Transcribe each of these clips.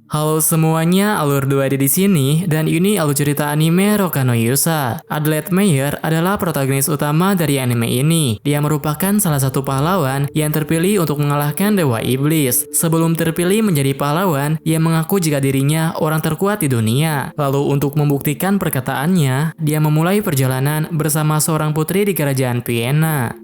Halo semuanya, Alur 2D di sini dan ini alur cerita anime Roka no Yusa. Adelaide Meyer adalah protagonis utama dari anime ini. Dia merupakan salah satu pahlawan yang terpilih untuk mengalahkan Dewa Iblis. Sebelum terpilih menjadi pahlawan, ia mengaku jika dirinya orang terkuat di dunia. Lalu untuk membuktikan perkataannya, dia memulai perjalanan bersama seorang putri di kerajaan Vienna.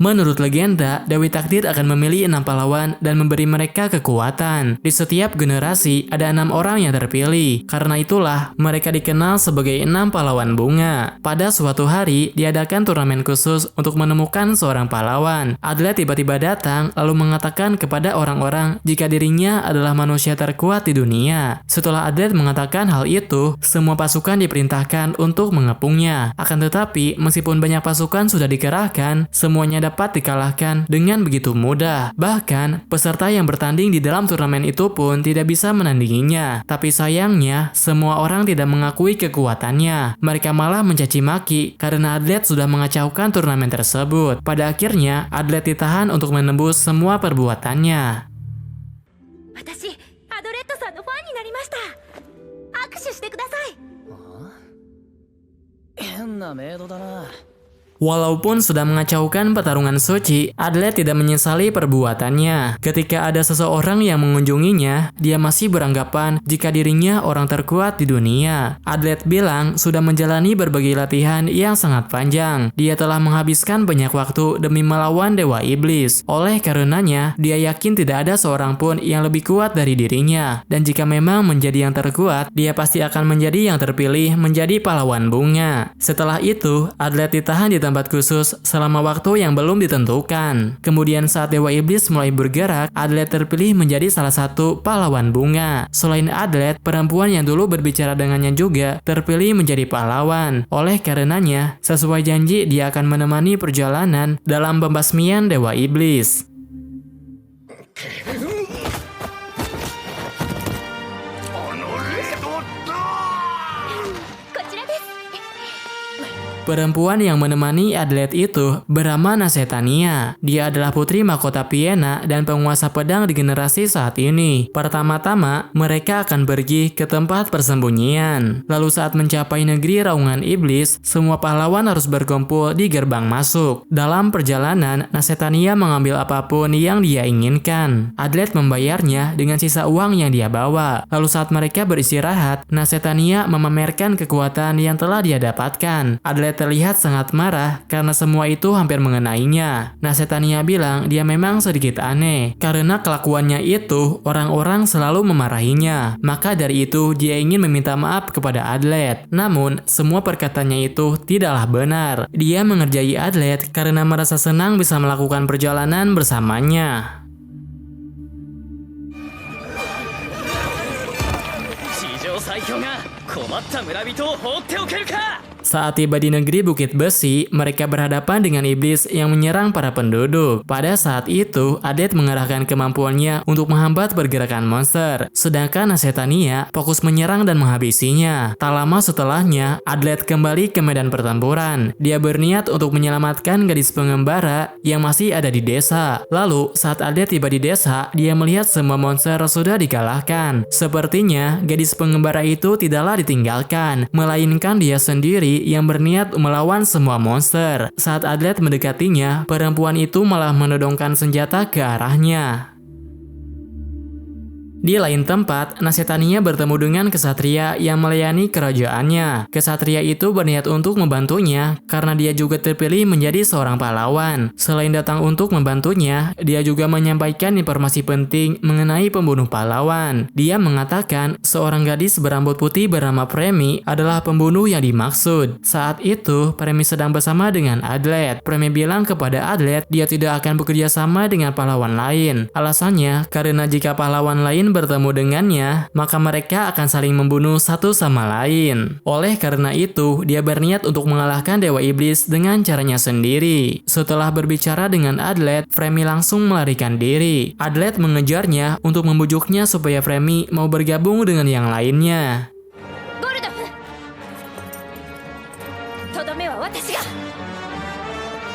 Menurut legenda, Dewi Takdir akan memilih 6 pahlawan dan memberi mereka kekuatan. Di setiap generasi, ada 6 orang yang terpilih. Karena itulah, mereka dikenal sebagai 6 pahlawan bunga. Pada suatu hari, diadakan turnamen khusus untuk menemukan seorang pahlawan. Adelaide tiba-tiba datang, lalu mengatakan kepada orang-orang jika dirinya adalah manusia terkuat di dunia. Setelah Adelaide mengatakan hal itu, semua pasukan diperintahkan untuk mengepungnya. Akan tetapi, meskipun banyak pasukan sudah dikerahkan, semuanya dapat dikalahkan dengan begitu mudah. Bahkan, peserta yang bertanding di dalam turnamen itu pun tidak bisa menandinginya. Tapi sayangnya, semua orang tidak mengakui kekuatannya. Mereka malah mencaci maki karena Adelaide sudah mengacaukan turnamen tersebut. Pada akhirnya, Adelaide ditahan untuk menembus semua perbuatannya. 私、アドレッドさんのファンになりました。握手してください。変なメイドだな。 Walaupun sudah mengacaukan pertarungan suci, Adelaide tidak menyesali perbuatannya. Ketika ada seseorang yang mengunjunginya, dia masih beranggapan jika dirinya orang terkuat di dunia. Adelaide bilang sudah menjalani berbagai latihan yang sangat panjang. Dia telah menghabiskan banyak waktu demi melawan Dewa Iblis. Oleh karenanya, dia yakin tidak ada seorang pun yang lebih kuat dari dirinya. Dan jika memang menjadi yang terkuat, dia pasti akan menjadi yang terpilih menjadi pahlawan bunga. Setelah itu, Adelaide ditahan di tempat khusus selama waktu yang belum ditentukan. Kemudian saat Dewa Iblis mulai bergerak, Adelaide terpilih menjadi salah satu pahlawan bunga. Selain Adelaide, perempuan yang dulu berbicara dengannya juga terpilih menjadi pahlawan. Oleh karenanya, sesuai janji dia akan menemani perjalanan dalam pembasmian Dewa Iblis. こちらです。 Perempuan yang menemani Adelaide itu bernama Nasetania. Dia adalah putri mahkota Vienna dan penguasa pedang di generasi saat ini. Pertama-tama, mereka akan pergi ke tempat persembunyian. Lalu saat mencapai negeri raungan iblis, semua pahlawan harus berkumpul di gerbang masuk. Dalam perjalanan, Nasetania mengambil apapun yang dia inginkan. Adelaide membayarnya dengan sisa uang yang dia bawa. Lalu saat mereka beristirahat, Nasetania memamerkan kekuatan yang telah dia dapatkan. Adelaide terlihat sangat marah karena semua itu hampir mengenainya. Nasetania bilang dia memang sedikit aneh karena kelakuannya itu orang-orang selalu memarahinya. Maka dari itu dia ingin meminta maaf kepada Adelaide. Namun semua perkataannya itu tidaklah benar. Dia mengerjai Adelaide karena merasa senang bisa melakukan perjalanan bersamanya. 史上最強が困った村人を放っておけるか。 Saat tiba di negeri Bukit Besi, mereka berhadapan dengan iblis yang menyerang para penduduk. Pada saat itu, Adelaide mengerahkan kemampuannya untuk menghambat pergerakan monster. Sedangkan Nasetania fokus menyerang dan menghabisinya. Tak lama setelahnya, Adelaide kembali ke medan pertempuran. Dia berniat untuk menyelamatkan gadis pengembara yang masih ada di desa. Lalu, saat Adelaide tiba di desa, dia melihat semua monster sudah dikalahkan. Sepertinya, gadis pengembara itu tidaklah ditinggalkan, melainkan dia sendiri yang berniat melawan semua monster. Saat Adelaide mendekatinya, perempuan itu malah menodongkan senjata ke arahnya. Di lain tempat, Nasetania bertemu dengan kesatria yang melayani kerajaannya. Kesatria itu berniat untuk membantunya karena dia juga terpilih menjadi seorang pahlawan. Selain datang untuk membantunya, dia juga menyampaikan informasi penting mengenai pembunuh pahlawan. Dia mengatakan seorang gadis berambut putih bernama Premi adalah pembunuh yang dimaksud. Saat itu, Premi sedang bersama dengan Adelaide. Premi bilang kepada Adelaide dia tidak akan bekerja sama dengan pahlawan lain. Alasannya karena jika pahlawan lain bertemu dengannya, maka mereka akan saling membunuh satu sama lain. Oleh karena itu, dia berniat untuk mengalahkan Dewa Iblis dengan caranya sendiri. Setelah berbicara dengan Adelaide, Fremi langsung melarikan diri. Adelaide mengejarnya untuk membujuknya supaya Fremi mau bergabung dengan yang lainnya. ボルドフ、とどめは私が。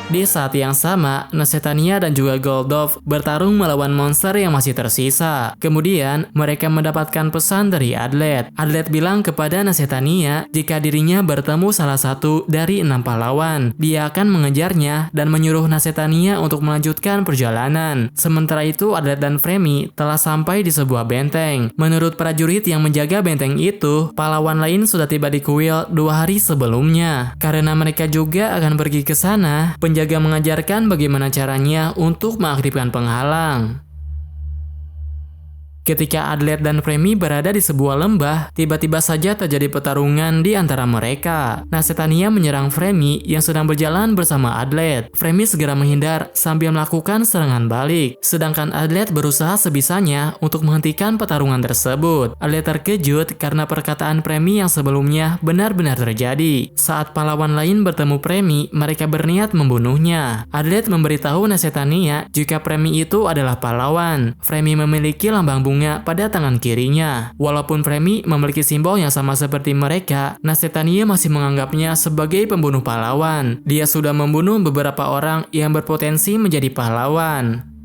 Di saat yang sama, Nasetania dan juga Goldov bertarung melawan monster yang masih tersisa. Kemudian, mereka mendapatkan pesan dari Adlet. Adlet bilang kepada Nasetania jika dirinya bertemu salah satu dari 6 pahlawan. Dia akan mengejarnya dan menyuruh Nasetania untuk melanjutkan perjalanan. Sementara itu, Adlet dan Fremi telah sampai di sebuah benteng. Menurut prajurit yang menjaga benteng itu, pahlawan lain sudah tiba di kuil 2 hari sebelumnya. Karena mereka juga akan pergi ke sana, penjaga mengajarkan bagaimana caranya untuk mengaktifkan penghalang. Ketika Adlet dan Fremi berada di sebuah lembah, tiba-tiba saja terjadi pertarungan di antara mereka. Nasetania menyerang Fremi yang sedang berjalan bersama Adlet. Fremi segera menghindar sambil melakukan serangan balik. Sedangkan Adlet berusaha sebisanya untuk menghentikan pertarungan tersebut. Adlet terkejut karena perkataan Fremi yang sebelumnya benar-benar terjadi. Saat pahlawan lain bertemu Fremi, mereka berniat membunuhnya. Adlet memberitahu Nasetania jika Fremi itu adalah pahlawan. Fremi memiliki lambang bunga pada tangan kirinya. Walaupun Fremi memiliki simbol yang sama seperti mereka, Nasetania masih menganggapnya sebagai pembunuh pahlawan. Dia sudah membunuh beberapa orang yang berpotensi menjadi pahlawan.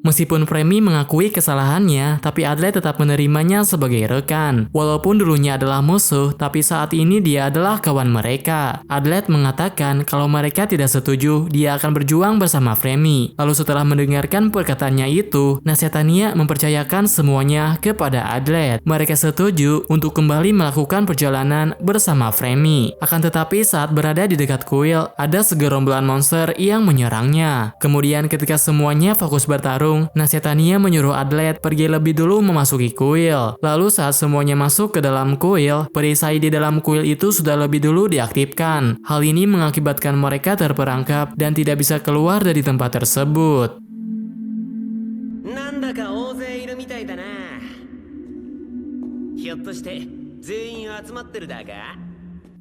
Meskipun Fremi mengakui kesalahannya, tapi Adlet tetap menerimanya sebagai rekan. Walaupun dulunya adalah musuh, tapi saat ini dia adalah kawan mereka. Adlet mengatakan kalau mereka tidak setuju, dia akan berjuang bersama Fremi. Lalu setelah mendengarkan perkataannya itu, Nasetania mempercayakan semuanya kepada Adlet. Mereka setuju untuk kembali melakukan perjalanan bersama Fremi. Akan tetapi saat berada di dekat kuil, ada segerombolan monster yang menyerangnya. Kemudian ketika semuanya fokus bertarung, Nasetania menyuruh Adlet pergi lebih dulu memasuki kuil. Lalu saat semuanya masuk ke dalam kuil, perisai di dalam kuil itu sudah lebih dulu diaktifkan. Hal ini mengakibatkan mereka terperangkap dan tidak bisa keluar dari tempat tersebut.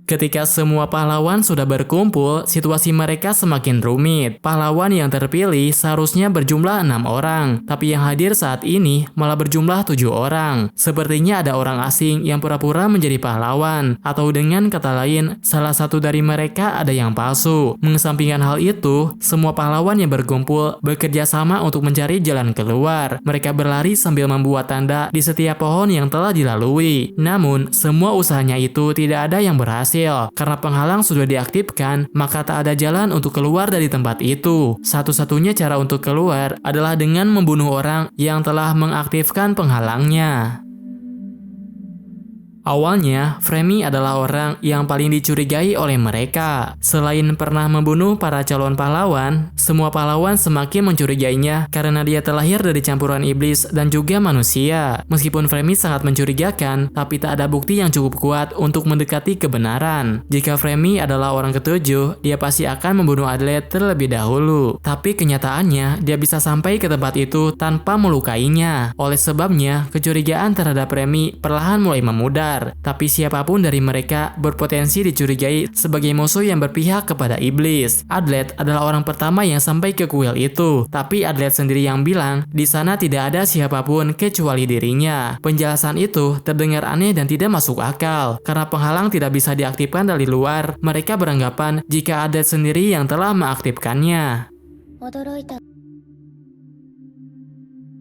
Ketika semua pahlawan sudah berkumpul, situasi mereka semakin rumit. Pahlawan yang terpilih seharusnya berjumlah 6 orang, tapi yang hadir saat ini malah berjumlah 7 orang. Sepertinya ada orang asing yang pura-pura menjadi pahlawan, atau dengan kata lain, salah satu dari mereka ada yang palsu. Mengesampingkan hal itu, semua pahlawan yang berkumpul bekerja sama untuk mencari jalan keluar. Mereka berlari sambil membuat tanda di setiap pohon yang telah dilalui. Namun, semua usahanya itu tidak ada yang berhasil. Karena penghalang sudah diaktifkan, maka tak ada jalan untuk keluar dari tempat itu. Satu-satunya cara untuk keluar adalah dengan membunuh orang yang telah mengaktifkan penghalangnya. Awalnya, Fremi adalah orang yang paling dicurigai oleh mereka. Selain pernah membunuh para calon pahlawan, semua pahlawan semakin mencurigainya karena dia terlahir dari campuran iblis dan juga manusia. Meskipun Fremi sangat mencurigakan, tapi tak ada bukti yang cukup kuat untuk mendekati kebenaran. Jika Fremi adalah orang ketujuh, dia pasti akan membunuh Adlet terlebih dahulu. Tapi kenyataannya, dia bisa sampai ke tempat itu tanpa melukainya. Oleh sebabnya, kecurigaan terhadap Fremi perlahan mulai memudar. Tapi siapapun dari mereka berpotensi dicurigai sebagai musuh yang berpihak kepada iblis. Adlet adalah orang pertama yang sampai ke kuil itu, tapi Adlet sendiri yang bilang di sana tidak ada siapapun kecuali dirinya. Penjelasan itu terdengar aneh dan tidak masuk akal. Karena penghalang tidak bisa diaktifkan dari luar, mereka beranggapan jika Adlet sendiri yang telah mengaktifkannya.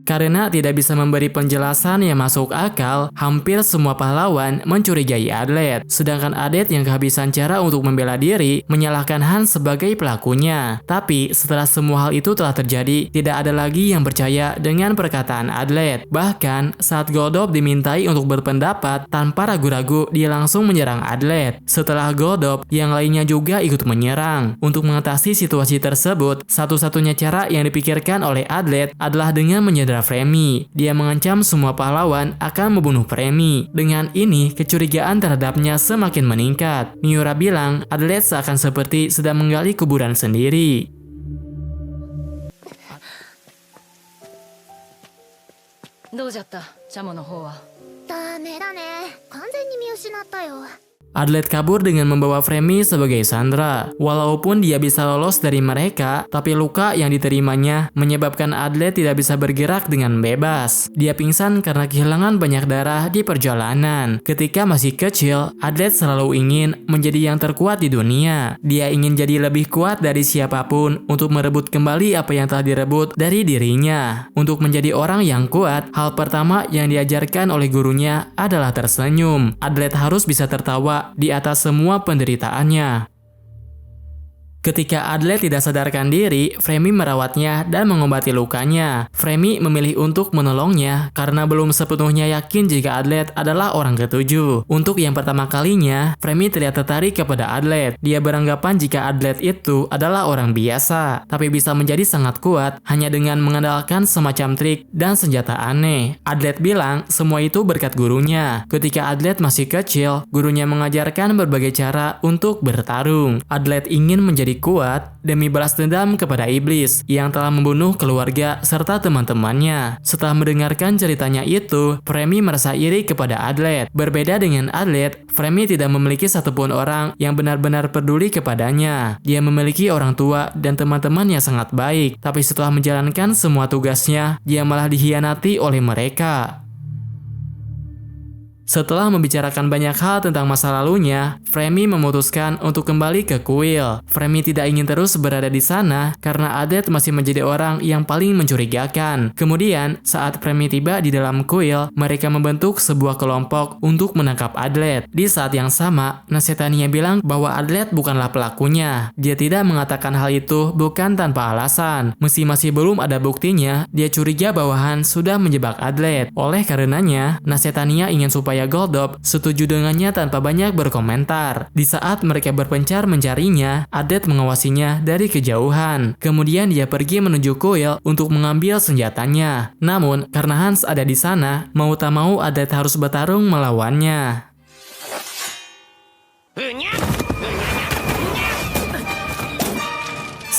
Karena tidak bisa memberi penjelasan yang masuk akal, hampir semua pahlawan mencurigai Adlet. Sedangkan Adlet yang kehabisan cara untuk membela diri, menyalahkan Han sebagai pelakunya. Tapi setelah semua hal itu telah terjadi, tidak ada lagi yang percaya dengan perkataan Adlet. Bahkan saat Goldov dimintai untuk berpendapat, tanpa ragu-ragu dia langsung menyerang Adlet. Setelah Goldov, yang lainnya juga ikut menyerang. Untuk mengatasi situasi tersebut, satu-satunya cara yang dipikirkan oleh Adlet adalah dengan menyerang Fremi. Dia mengancam semua pahlawan akan membunuh Fremi. Dengan ini, kecurigaan terhadapnya semakin meningkat. Miura bilang, Adlet seakan seperti sedang menggali kuburan sendiri. Adlet kabur dengan membawa Fremi sebagai sandera. Walaupun dia bisa lolos dari mereka, tapi luka yang diterimanya menyebabkan Adlet tidak bisa bergerak dengan bebas. Dia pingsan karena kehilangan banyak darah di perjalanan. Ketika masih kecil, Adlet selalu ingin menjadi yang terkuat di dunia. Dia ingin jadi lebih kuat dari siapapun untuk merebut kembali apa yang telah direbut dari dirinya. Untuk menjadi orang yang kuat, hal pertama yang diajarkan oleh gurunya adalah tersenyum. Adlet harus bisa tertawa di atas semua penderitaannya. Ketika Adlet tidak sadarkan diri, Fremi merawatnya dan mengobati lukanya. Fremi memilih untuk menolongnya karena belum sepenuhnya yakin jika Adlet adalah orang ketujuh. Untuk yang pertama kalinya, Fremi tidak tertarik kepada Adlet. Dia beranggapan jika Adlet itu adalah orang biasa, tapi bisa menjadi sangat kuat hanya dengan mengandalkan semacam trik dan senjata aneh. Adlet bilang semua itu berkat gurunya. Ketika Adlet masih kecil, gurunya mengajarkan berbagai cara untuk bertarung. Adlet ingin menjadi kuat demi balas dendam kepada iblis yang telah membunuh keluarga serta teman-temannya. Setelah mendengarkan ceritanya itu, Fremi merasa iri kepada Adlet. Berbeda dengan Adlet, Fremi tidak memiliki satupun orang yang benar-benar peduli kepadanya. Dia memiliki orang tua dan teman-teman yang sangat baik, tapi setelah menjalankan semua tugasnya, dia malah dikhianati oleh mereka. Setelah membicarakan banyak hal tentang masa lalunya, Fremi memutuskan untuk kembali ke kuil. Fremi tidak ingin terus berada di sana karena Adlet masih menjadi orang yang paling mencurigakan. Kemudian, saat Fremi tiba di dalam kuil, mereka membentuk sebuah kelompok untuk menangkap Adlet. Di saat yang sama, Nasetania bilang bahwa Adlet bukanlah pelakunya. Dia tidak mengatakan hal itu bukan tanpa alasan. Meski masih belum ada buktinya, dia curiga bahwa Hans sudah menjebak Adlet. Oleh karenanya, Nasetania ingin supaya Goldop setuju dengannya tanpa banyak berkomentar. Di saat mereka berpencar mencarinya, Adlet mengawasinya dari kejauhan. Kemudian dia pergi menuju kuil untuk mengambil senjatanya. Namun, karena Hans ada di sana, mau tak mau Adlet harus bertarung melawannya.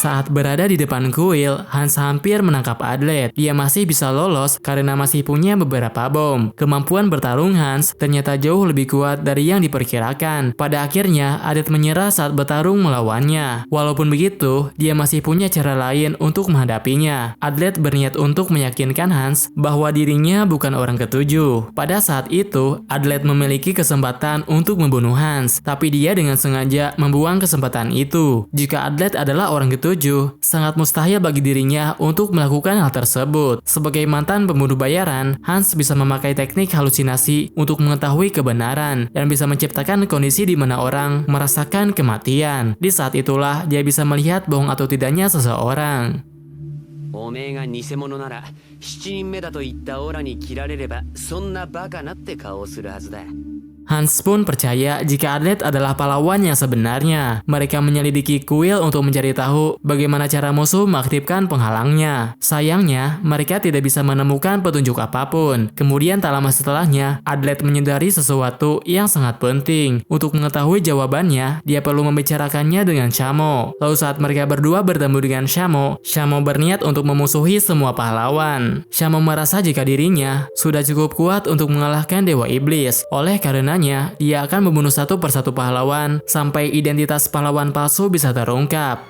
Saat berada di depan kuil, Hans hampir menangkap Adlet. Dia masih bisa lolos karena masih punya beberapa bom. Kemampuan bertarung Hans ternyata jauh lebih kuat dari yang diperkirakan. Pada akhirnya, Adlet menyerah saat bertarung melawannya. Walaupun begitu, dia masih punya cara lain untuk menghadapinya. Adlet berniat untuk meyakinkan Hans bahwa dirinya bukan orang ketujuh. Pada saat itu, Adlet memiliki kesempatan untuk membunuh Hans, tapi dia dengan sengaja membuang kesempatan itu. Jika Adlet adalah orang ketujuh, sangat mustahil bagi dirinya untuk melakukan hal tersebut. Sebagai mantan pembunuh bayaran, Hans bisa memakai teknik halusinasi untuk mengetahui kebenaran dan bisa menciptakan kondisi di mana orang merasakan kematian. Di saat itulah dia bisa melihat bohong atau tidaknya seseorang. おめえが偽物なら7人目だと言ったオラに切られればそんなバカなって顔をするはずだ。 Hans pun percaya jika Adlet adalah pahlawan yang sebenarnya. Mereka menyelidiki kuil untuk mencari tahu bagaimana cara musuh mengaktifkan penghalangnya. Sayangnya, mereka tidak bisa menemukan petunjuk apapun. Kemudian tak lama setelahnya, Adlet menyadari sesuatu yang sangat penting. Untuk mengetahui jawabannya, dia perlu membicarakannya dengan Shamo. Lalu saat mereka berdua bertemu dengan Shamo, Shamo berniat untuk memusuhi semua pahlawan. Shamo merasa jika dirinya sudah cukup kuat untuk mengalahkan Dewa Iblis. Oleh karena dia akan membunuh satu persatu pahlawan sampai identitas pahlawan palsu bisa terungkap.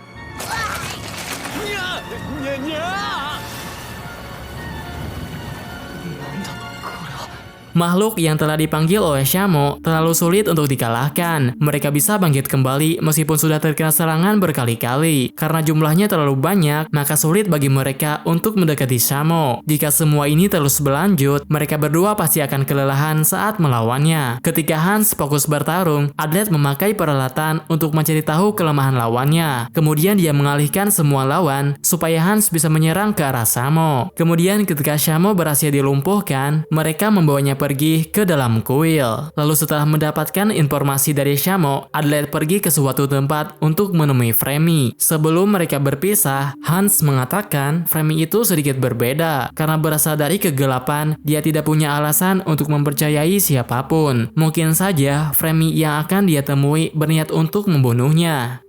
Makhluk yang telah dipanggil oleh Shamo terlalu sulit untuk dikalahkan. Mereka bisa bangkit kembali meskipun sudah terkena serangan berkali-kali. Karena jumlahnya terlalu banyak, maka sulit bagi mereka untuk mendekati Shamo. Jika semua ini terus berlanjut, mereka berdua pasti akan kelelahan saat melawannya. Ketika Hans fokus bertarung, Adlet memakai peralatan untuk mencari tahu kelemahan lawannya. Kemudian dia mengalihkan semua lawan supaya Hans bisa menyerang ke arah Shamo. Kemudian ketika Shamo berhasil dilumpuhkan, mereka membawanya pergi ke dalam kuil. Lalu setelah mendapatkan informasi dari Shamo, Adlet pergi ke suatu tempat untuk menemui Fremi. Sebelum mereka berpisah, Hans mengatakan Fremi itu sedikit berbeda. Karena berasal dari kegelapan, dia tidak punya alasan untuk mempercayai siapapun. Mungkin saja Fremi yang akan dia temui berniat untuk membunuhnya.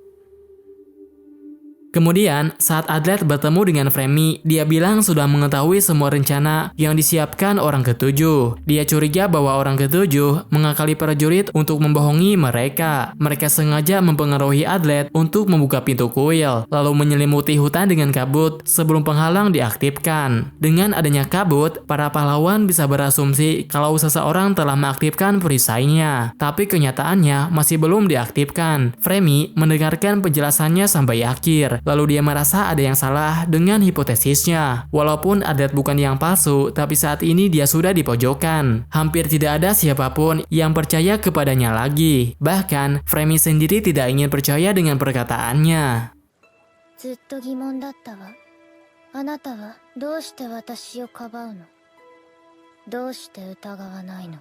Kemudian, saat Adlet bertemu dengan Fremi, dia bilang sudah mengetahui semua rencana yang disiapkan orang ketujuh. Dia curiga bahwa orang ketujuh mengakali prajurit untuk membohongi mereka. Mereka sengaja mempengaruhi Adlet untuk membuka pintu kuil, lalu menyelimuti hutan dengan kabut sebelum penghalang diaktifkan. Dengan adanya kabut, para pahlawan bisa berasumsi kalau seseorang telah mengaktifkan perisainya. Tapi kenyataannya masih belum diaktifkan. Fremi mendengarkan penjelasannya sampai akhir. Lalu dia merasa ada yang salah dengan hipotesisnya. Walaupun Adlet bukan yang palsu, tapi saat ini dia sudah di pojokan. Hampir tidak ada siapapun yang percaya kepadanya lagi. Bahkan, Fremi sendiri tidak ingin percaya dengan perkataannya. ずっと疑問だったわ。あなたはどうして私をかばうの？どうして疑わないの？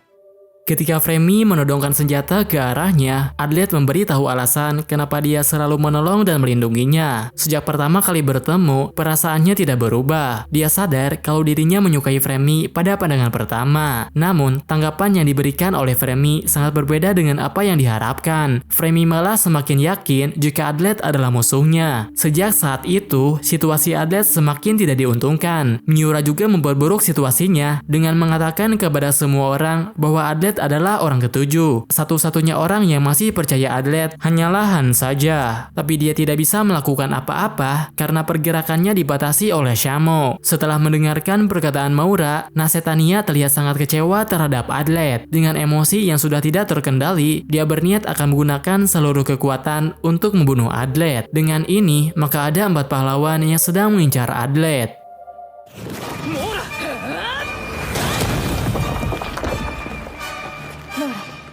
Ketika Fremi menodongkan senjata ke arahnya, Adlet memberi tahu alasan kenapa dia selalu menolong dan melindunginya. Sejak pertama kali bertemu, perasaannya tidak berubah. Dia sadar kalau dirinya menyukai Fremi pada pandangan pertama. Namun, tanggapan yang diberikan oleh Fremi sangat berbeda dengan apa yang diharapkan. Fremi malah semakin yakin jika Adlet adalah musuhnya. Sejak saat itu, situasi Adlet semakin tidak diuntungkan. Miura juga memperburuk situasinya dengan mengatakan kepada semua orang bahwa Adlet adalah orang ketujuh. Satu-satunya orang yang masih percaya Adlet hanyalah Han saja. Tapi dia tidak bisa melakukan apa-apa karena pergerakannya dibatasi oleh Shamo. Setelah mendengarkan perkataan Maura, Nasetania terlihat sangat kecewa terhadap Adlet. Dengan emosi yang sudah tidak terkendali, dia berniat akan menggunakan seluruh kekuatan untuk membunuh Adlet. Dengan ini, maka ada 4 pahlawan yang sedang mengincar Adlet.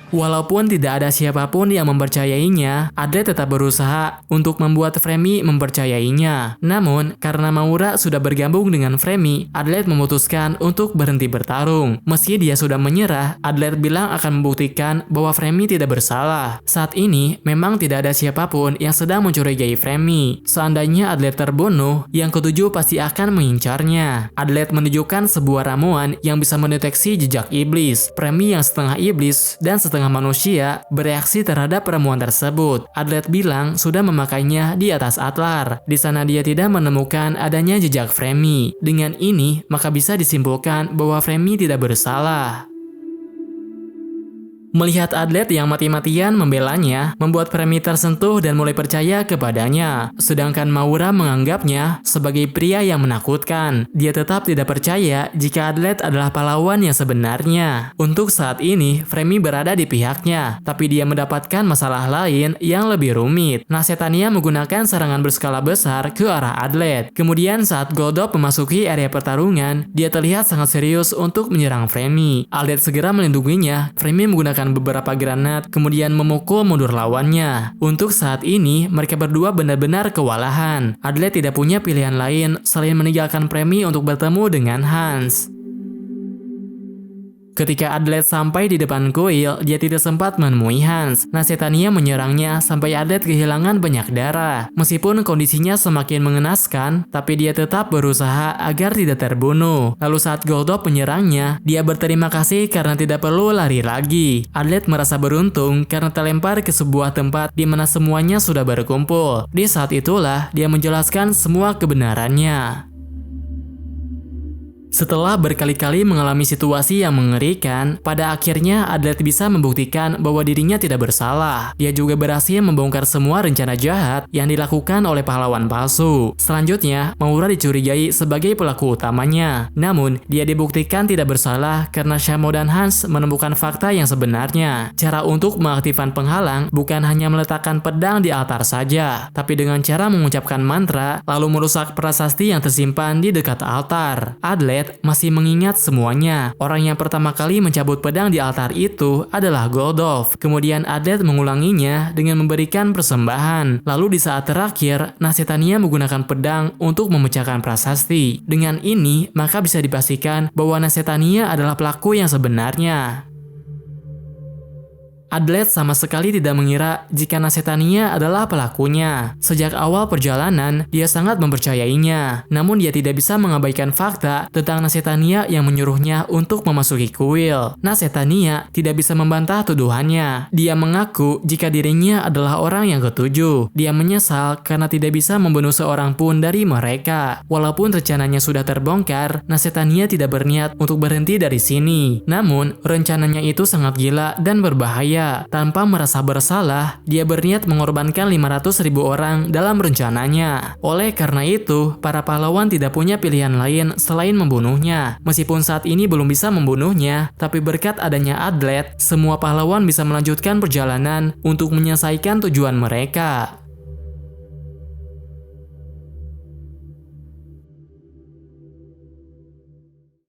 Walaupun tidak ada siapapun yang mempercayainya, Adlet tetap berusaha untuk membuat Fremi mempercayainya. Namun, karena Maura sudah bergabung dengan Fremi, Adlet memutuskan untuk berhenti bertarung. Meski dia sudah menyerah, Adlet bilang akan membuktikan bahwa Fremi tidak bersalah. Saat ini, memang tidak ada siapapun yang sedang mencurigai Fremi. Seandainya Adlet terbunuh, yang ketujuh pasti akan mengincarnya. Adlet menunjukkan sebuah ramuan yang bisa mendeteksi jejak iblis. Fremi yang setengah iblis dan setengah manusia bereaksi terhadap ramuan tersebut. Adlet bilang sudah memakainya di atas Atlar. Di sana dia tidak menemukan adanya jejak Fremi. Dengan ini, maka bisa disimpulkan bahwa Fremi tidak bersalah. Melihat Adlet yang mati-matian membelanya, membuat Fremi tersentuh dan mulai percaya kepadanya. Sedangkan Maura menganggapnya sebagai pria yang menakutkan. Dia tetap tidak percaya jika Adlet adalah pahlawan yang sebenarnya. Untuk saat ini, Fremi berada di pihaknya, tapi dia mendapatkan masalah lain yang lebih rumit. Nasetania menggunakan serangan berskala besar ke arah Adlet. Kemudian saat Goldop memasuki area pertarungan, dia terlihat sangat serius untuk menyerang Fremi. Adlet segera melindunginya. Fremi menggunakan beberapa granat, kemudian memukul mundur lawannya. Untuk saat ini, mereka berdua benar-benar kewalahan. Adlet tidak punya pilihan lain selain meninggalkan Fremi untuk bertemu dengan Hans. Ketika Adlet sampai di depan kuil, dia tidak sempat menemui Hans. Nasetania menyerangnya sampai Adlet kehilangan banyak darah. Meskipun kondisinya semakin mengenaskan, tapi dia tetap berusaha agar tidak terbunuh. Lalu saat Goldop menyerangnya, dia berterima kasih karena tidak perlu lari lagi. Adlet merasa beruntung karena terlempar ke sebuah tempat di mana semuanya sudah berkumpul. Di saat itulah dia menjelaskan semua kebenarannya. Setelah berkali-kali mengalami situasi yang mengerikan, pada akhirnya Adlet bisa membuktikan bahwa dirinya tidak bersalah. Dia juga berhasil membongkar semua rencana jahat yang dilakukan oleh pahlawan palsu. Selanjutnya, Maura dicurigai sebagai pelaku utamanya. Namun, dia dibuktikan tidak bersalah karena Shamo dan Hans menemukan fakta yang sebenarnya. Cara untuk mengaktifkan penghalang bukan hanya meletakkan pedang di altar saja, tapi dengan cara mengucapkan mantra lalu merusak prasasti yang tersimpan di dekat altar. Adlet masih mengingat semuanya. Orang yang pertama kali mencabut pedang di altar itu adalah Goldov. Kemudian Adlet mengulanginya dengan memberikan persembahan. Lalu di saat terakhir, Nasetania menggunakan pedang untuk memecahkan prasasti. Dengan ini, maka bisa dipastikan bahwa Nasetania adalah pelaku yang sebenarnya. Adlet sama sekali tidak mengira jika Nasetania adalah pelakunya. Sejak awal perjalanan, dia sangat mempercayainya. Namun dia tidak bisa mengabaikan fakta tentang Nasetania yang menyuruhnya untuk memasuki kuil. Nasetania tidak bisa membantah tuduhannya. Dia mengaku jika dirinya adalah orang yang ketujuh. Dia menyesal karena tidak bisa membunuh seorang pun dari mereka. Walaupun rencananya sudah terbongkar, Nasetania tidak berniat untuk berhenti dari sini. Namun, rencananya itu sangat gila dan berbahaya. Tanpa merasa bersalah, dia berniat mengorbankan 500.000 orang dalam rencananya. Oleh karena itu, para pahlawan tidak punya pilihan lain selain membunuhnya. Meskipun saat ini belum bisa membunuhnya, tapi berkat adanya Adlet, semua pahlawan bisa melanjutkan perjalanan untuk menyelesaikan tujuan mereka.